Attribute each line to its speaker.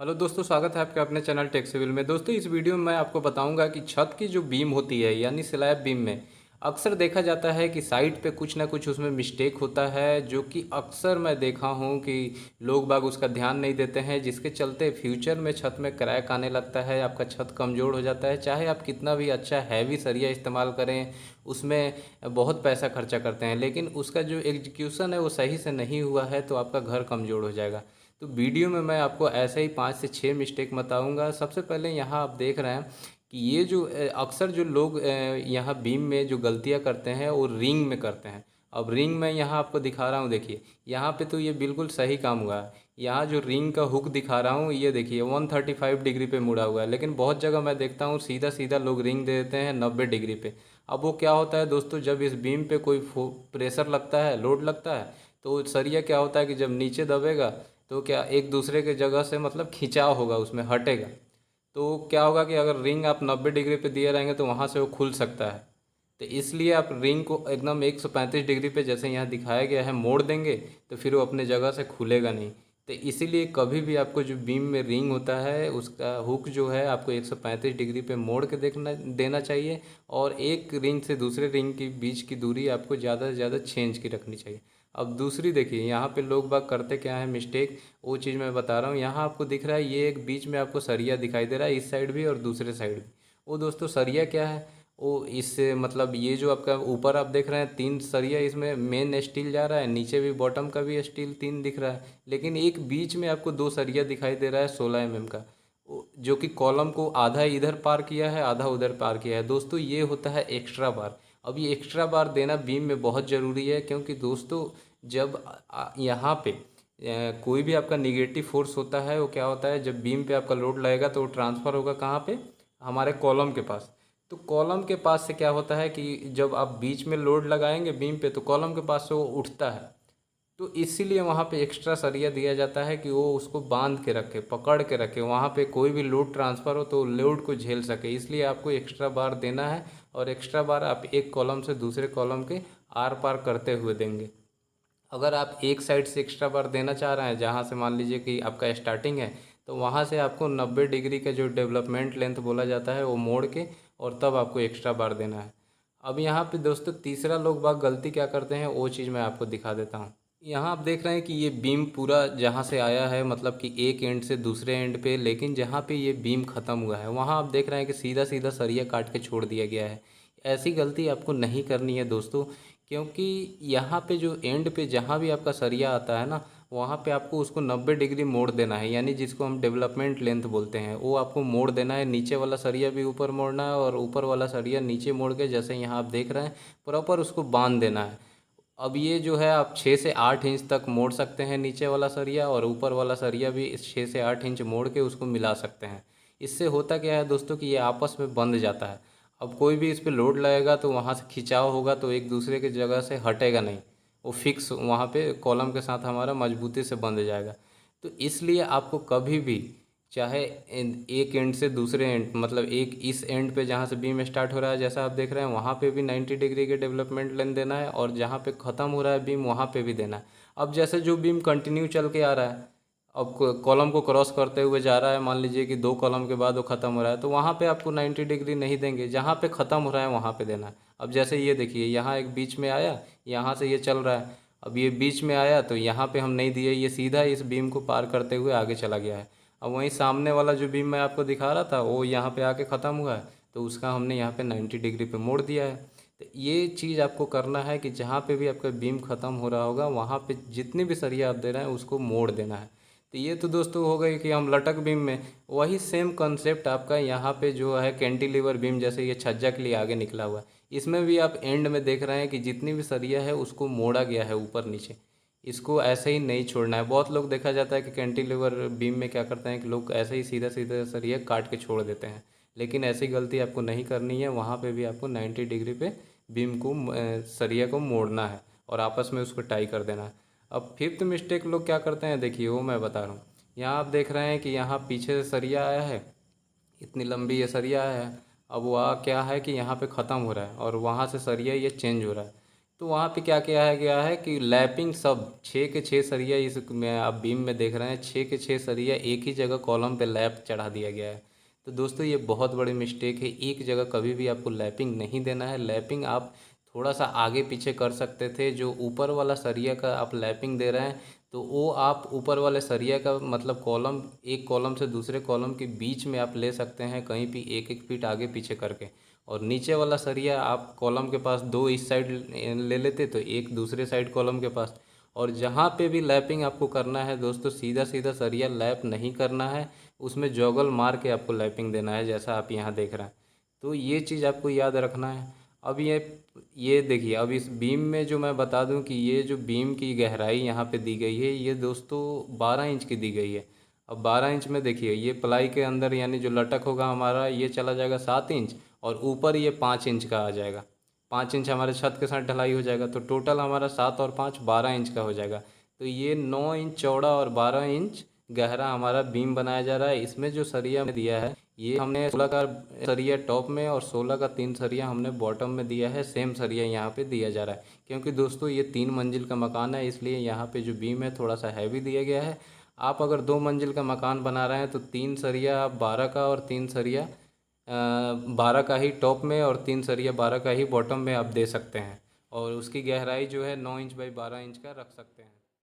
Speaker 1: Hello दोस्तों, स्वागत है आपके अपने चैनल टेक सिविल में। दोस्तों, इस वीडियो में मैं आपको बताऊंगा कि छत की जो बीम होती है यानी स्लैब बीम में अक्सर देखा जाता है कि साइड पे कुछ ना कुछ उसमें मिस्टेक होता है, जो कि अक्सर मैं देखा हूं कि लोग बाग उसका ध्यान नहीं देते हैं, जिसके चलते फ्यूचर में छत में क्रैक आने लगता है, आपका छत कमज़ोर हो जाता है। चाहे आप कितना भी अच्छा हैवी सरिया इस्तेमाल करें, उसमें बहुत पैसा खर्चा करते हैं, लेकिन उसका जो एग्जीक्यूशन है वो सही से नहीं हुआ है तो आपका घर कमज़ोर हो जाएगा। तो वीडियो में मैं आपको ऐसे ही 5 से 6 मिस्टेक बताऊंगा। सबसे पहले यहाँ आप देख रहे हैं कि ये जो अक्सर जो लोग यहाँ बीम में जो गलतियाँ करते हैं वो रिंग में करते हैं। अब रिंग में यहाँ आपको दिखा रहा हूँ, देखिए यहाँ पे तो ये बिल्कुल सही काम हुआ है। यहाँ जो रिंग का हुक दिखा रहा हूँ ये देखिए 135 डिग्री पे मुड़ा हुआ है, लेकिन बहुत जगह मैं देखता हूँ सीधा सीधा लोग रिंग दे देते हैं 90 डिग्री पे। अब वो क्या होता है दोस्तों, जब इस बीम पे कोई प्रेशर लगता है, लोड लगता है, तो सरिया क्या होता है कि जब नीचे दबेगा तो क्या एक दूसरे के जगह से मतलब खिंचाव होगा, उसमें हटेगा। तो क्या होगा कि अगर रिंग आप 90 डिग्री पे दिए रहेंगे तो वहाँ से वो खुल सकता है। तो इसलिए आप रिंग को एकदम 135 डिग्री पे जैसे यहाँ दिखाया गया है मोड़ देंगे तो फिर वो अपने जगह से खुलेगा नहीं। तो इसीलिए कभी भी आपको जो बीम में रिंग होता है उसका हुक जो है आपको 135 डिग्री पे मोड़ के देखना देना चाहिए, और एक रिंग से दूसरे रिंग के बीच की दूरी आपको ज़्यादा से ज़्यादा छेंज की रखनी चाहिए। अब दूसरी देखिए यहाँ पे लोग बाग करते क्या है मिस्टेक, वो चीज़ मैं बता रहा हूँ। यहाँ आपको दिख रहा है ये एक बीच में आपको सरिया दिखाई दे रहा है, इस साइड भी और दूसरे साइड भी। वो दोस्तों सरिया क्या है, वो इससे मतलब ये जो आपका ऊपर आप देख रहे हैं 3 सरिया, इसमें मेन स्टील जा रहा है, नीचे भी बॉटम का भी स्टील 3 दिख रहा है, लेकिन एक बीच में आपको 2 सरिया दिखाई दे रहा है 16 mm का, जो कि कॉलम को आधा इधर पार किया है आधा उधर पार किया है। दोस्तों ये होता है एक्स्ट्रा बार। अब ये एक्स्ट्रा बार देना बीम में बहुत ज़रूरी है, क्योंकि दोस्तों जब यहाँ पे कोई भी आपका निगेटिव फोर्स होता है वो क्या होता है, जब बीम पे आपका लोड लगेगा तो वो ट्रांसफ़र होगा कहाँ पे, हमारे कॉलम के पास। तो कॉलम के पास से क्या होता है कि जब आप बीच में लोड लगाएंगे बीम पे तो कॉलम के पास से वो उठता है। तो इसीलिए वहाँ पे एक्स्ट्रा सरिया दिया जाता है कि वो उसको बांध के रखे, पकड़ के रखे, वहाँ पे कोई भी लोड ट्रांसफ़र हो तो लोड को झेल सके, इसलिए आपको एक्स्ट्रा बार देना है। और एक्स्ट्रा बार आप एक कॉलम से दूसरे कॉलम के आर पार करते हुए देंगे। अगर आप एक साइड से एक्स्ट्रा बार देना चाह रहे हैं, जहाँ से मान लीजिए कि आपका स्टार्टिंग है, तो वहाँ से आपको 90 डिग्री का जो डेवलपमेंट लेंथ बोला जाता है वो मोड़ के और तब आपको एक्स्ट्रा बार देना है। अब यहाँ पे दोस्तों तीसरा लोग बाग गलती क्या करते हैं वो चीज़ मैं आपको दिखा देता हूँ। यहाँ आप देख रहे हैं कि ये बीम पूरा जहाँ से आया है, मतलब कि एक एंड से दूसरे एंड पे, लेकिन जहाँ पे ये बीम ख़त्म हुआ है वहाँ आप देख रहे हैं कि सीधा सीधा सरिया काट के छोड़ दिया गया है। ऐसी गलती आपको नहीं करनी है दोस्तों, क्योंकि यहाँ पे जो एंड पे जहाँ भी आपका सरिया आता है ना, वहाँ पे आपको उसको 90 डिग्री मोड़ देना है, यानी जिसको हम डेवलपमेंट लेंथ बोलते हैं, वो आपको मोड़ देना है। नीचे वाला सरिया भी ऊपर मोड़ना है और ऊपर वाला सरिया नीचे मोड़ के जैसे यहाँ आप देख रहे हैं प्रॉपर उसको बांध देना है। अब ये जो है आप 6 से 8 इंच तक मोड़ सकते हैं नीचे वाला सरिया, और ऊपर वाला सरिया भी 6 से 8 इंच मोड़ के उसको मिला सकते हैं। इससे होता क्या है दोस्तों कि ये आपस में बंध जाता है। अब कोई भी इस पे लोड लगेगा तो वहाँ से खिंचाव होगा तो एक दूसरे की जगह से हटेगा नहीं, वो फिक्स वहाँ पे कॉलम के साथ हमारा मजबूती से बंध जाएगा। तो इसलिए आपको कभी भी चाहे एक एंड से दूसरे एंड, मतलब एक इस एंड पे जहाँ से बीम स्टार्ट हो रहा है जैसा आप देख रहे हैं वहाँ पे भी 90 डिग्री के डेवलपमेंट लेंथ देना है, और जहाँ पे ख़त्म हो रहा है बीम वहाँ पे भी देना है। अब जैसे जो बीम कंटिन्यू चल के आ रहा है, अब कॉलम को क्रॉस करते हुए जा रहा है, मान लीजिए कि 2 कॉलम के बाद वो ख़त्म हो रहा है, तो वहाँ पे आपको 90 डिग्री नहीं देंगे, जहाँ पे ख़त्म हो रहा है वहाँ पे देना है। अब जैसे ये देखिए यहाँ एक बीच में आया, यहाँ से ये चल रहा है, अब ये बीच में आया तो यहाँ पे हम नहीं दिए, ये सीधा इस बीम को पार करते हुए आगे चला गया है। अब वहीं सामने वाला जो बीम मैं आपको दिखा रहा था वो यहाँ पे आके ख़त्म हुआ है, तो उसका हमने यहाँ पे 90 डिग्री पे मोड़ दिया है। तो ये चीज़ आपको करना है कि जहाँ पे भी आपका बीम ख़त्म हो रहा होगा वहाँ पे जितनी भी सरिया आप दे रहे हैं उसको मोड़ देना है। तो ये तो दोस्तों हो गई कि हम लटक बीम में, वही सेम कॉन्सेप्ट आपका यहाँ पे जो है कैंटिलीवर बीम, जैसे ये छज्जा के लिए आगे निकला हुआ है, इसमें भी आप एंड में देख रहे हैं कि जितनी भी सरिया है उसको मोड़ा गया है ऊपर नीचे। इसको ऐसे ही नहीं छोड़ना है। बहुत लोग देखा जाता है कि कैंटिलीवर बीम में क्या करते हैं कि लोग ऐसे ही सीधा सीधा सरिया काट के छोड़ देते हैं, लेकिन ऐसी गलती आपको नहीं करनी है। वहाँ पे भी आपको 90 डिग्री पे बीम को सरिया को मोड़ना है और आपस में उसको टाई कर देना है। अब फिफ्थ मिस्टेक लोग क्या करते हैं देखिए, वो मैं बता रहा हूँ। यहाँ आप देख रहे हैं कि यहाँ पीछे से सरिया आया है, इतनी लंबी ये सरिया है। अब वह क्या है कि यहाँ पे ख़त्म हो रहा है और वहाँ से सरिया ये चेंज हो रहा है। तो वहाँ पे क्या किया है गया है कि लैपिंग सब 6 के 6 सरिया इसमें आप बीम में देख रहे हैं, 6 के 6 सरिया एक ही जगह कॉलम पे लैप चढ़ा दिया गया है। तो दोस्तों ये बहुत बड़ी मिस्टेक है, एक जगह कभी भी आपको लैपिंग नहीं देना है। लैपिंग आप थोड़ा सा आगे पीछे कर सकते थे। जो ऊपर वाला सरिया का आप लैपिंग दे रहे हैं तो वो आप ऊपर वाले सरिया का मतलब कॉलम, एक कॉलम से दूसरे कॉलम के बीच में आप ले सकते हैं, कहीं भी 1-1 फीट आगे पीछे करके। और नीचे वाला सरिया आप कॉलम के पास 2 इस साइड ले लेते तो एक दूसरे साइड कॉलम के पास। और जहाँ पे भी लैपिंग आपको करना है दोस्तों, सीधा सीधा सरिया लैप नहीं करना है, उसमें जॉगल मार के आपको लैपिंग देना है, जैसा आप यहाँ देख रहे हैं। तो ये चीज़ आपको याद रखना है। अब ये देखिए, अब इस बीम में जो मैं बता दूं कि ये जो बीम की गहराई यहाँ पे दी गई है ये दोस्तों 12 इंच की दी गई है। अब 12 इंच में देखिए ये प्लाई के अंदर यानी जो लटक होगा हमारा ये चला जाएगा 7 इंच, और ऊपर ये 5 इंच का आ जाएगा। 5 इंच हमारे छत के साथ ढलाई हो जाएगा, तो टोटल हमारा 7 और 5 12 इंच का हो जाएगा। तो ये 9 इंच चौड़ा और 12 इंच गहरा हमारा बीम बनाया जा रहा है। इसमें जो सरिया में दिया है ये हमने 16 का सरिया टॉप में और 16 का 3 सरिया हमने बॉटम में दिया है। सेम सरिया यहाँ पे दिया जा रहा है, क्योंकि दोस्तों ये 3 मंजिल का मकान है, इसलिए यहाँ पे जो बीम है थोड़ा सा हैवी दिया गया है। आप अगर 2 मंजिल का मकान बना रहे हैं तो 3 सरिया आप 12 का और 3 सरिया 12 का ही टॉप में और 3 सरिया 12 का ही बॉटम में आप दे सकते हैं। और उसकी गहराई जो है 9 इंच बाई 12 इंच का रख सकते हैं।